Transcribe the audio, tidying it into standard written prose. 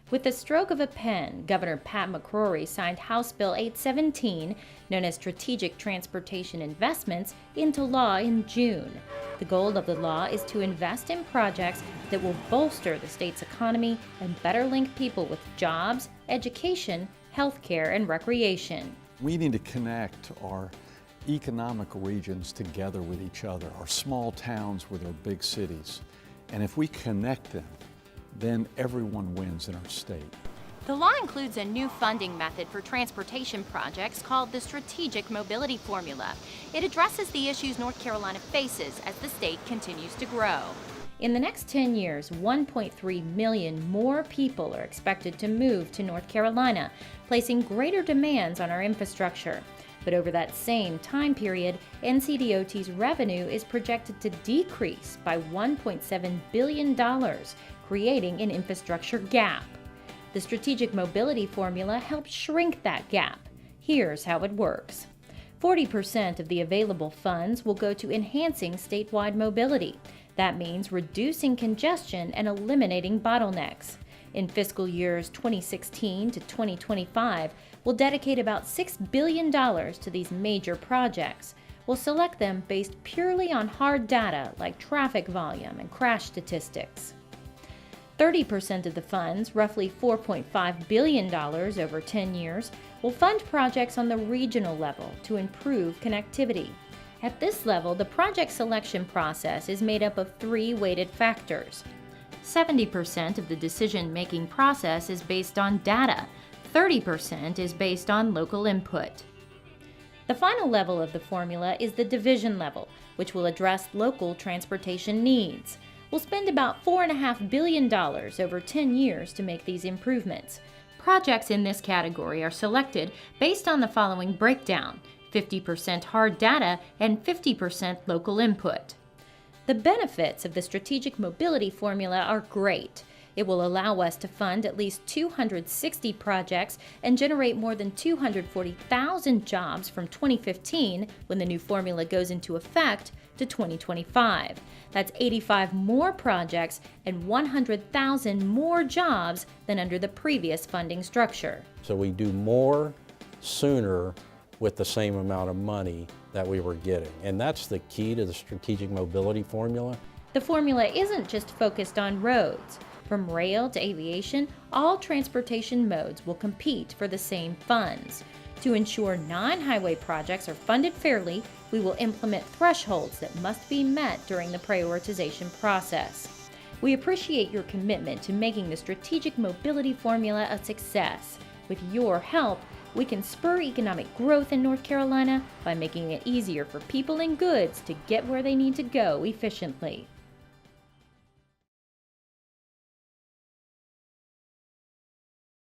With the stroke of a pen, Governor Pat McCrory signed House Bill 817, known as Strategic Transportation Investments, into law in June. The goal of the law is to invest in projects that will bolster the state's economy and better link people with jobs, education, healthcare, and recreation. We need to connect our economic regions together with each other, our small towns with our big cities. And if we connect them, then everyone wins in our state. The law includes a new funding method for transportation projects called the Strategic Mobility Formula. It addresses the issues North Carolina faces as the state continues to grow. In the next 10 years, 1.3 million more people are expected to move to North Carolina, placing greater demands on our infrastructure. But over that same time period, NCDOT's revenue is projected to decrease by $1.7 billion, creating an infrastructure gap. The Strategic Mobility Formula helps shrink that gap. Here's how it works. 40% of the available funds will go to enhancing statewide mobility. That means reducing congestion and eliminating bottlenecks. In fiscal years 2016 to 2025, we'll dedicate about $6 billion to these major projects. We'll select them based purely on hard data like traffic volume and crash statistics. 30% of the funds, roughly $4.5 billion over 10 years, will fund projects on the regional level to improve connectivity. At this level, the project selection process is made up of three weighted factors. 70% of the decision-making process is based on data. 30% is based on local input. The final level of the formula is the division level, which will address local transportation needs. We'll spend about $4.5 billion over 10 years to make these improvements. Projects in this category are selected based on the following breakdown: 50% hard data and 50% local input. The benefits of the Strategic Mobility Formula are great. It will allow us to fund at least 260 projects and generate more than 240,000 jobs from 2015, when the new formula goes into effect, to 2025. That's 85 more projects and 100,000 more jobs than under the previous funding structure. So we do more sooner with the same amount of money that we were getting. And that's the key to the Strategic Mobility Formula. The formula isn't just focused on roads. From rail to aviation, all transportation modes will compete for the same funds. To ensure non-highway projects are funded fairly, we will implement thresholds that must be met during the prioritization process. We appreciate your commitment to making the Strategic Mobility Formula a success. With your help, we can spur economic growth in North Carolina by making it easier for people and goods to get where they need to go efficiently.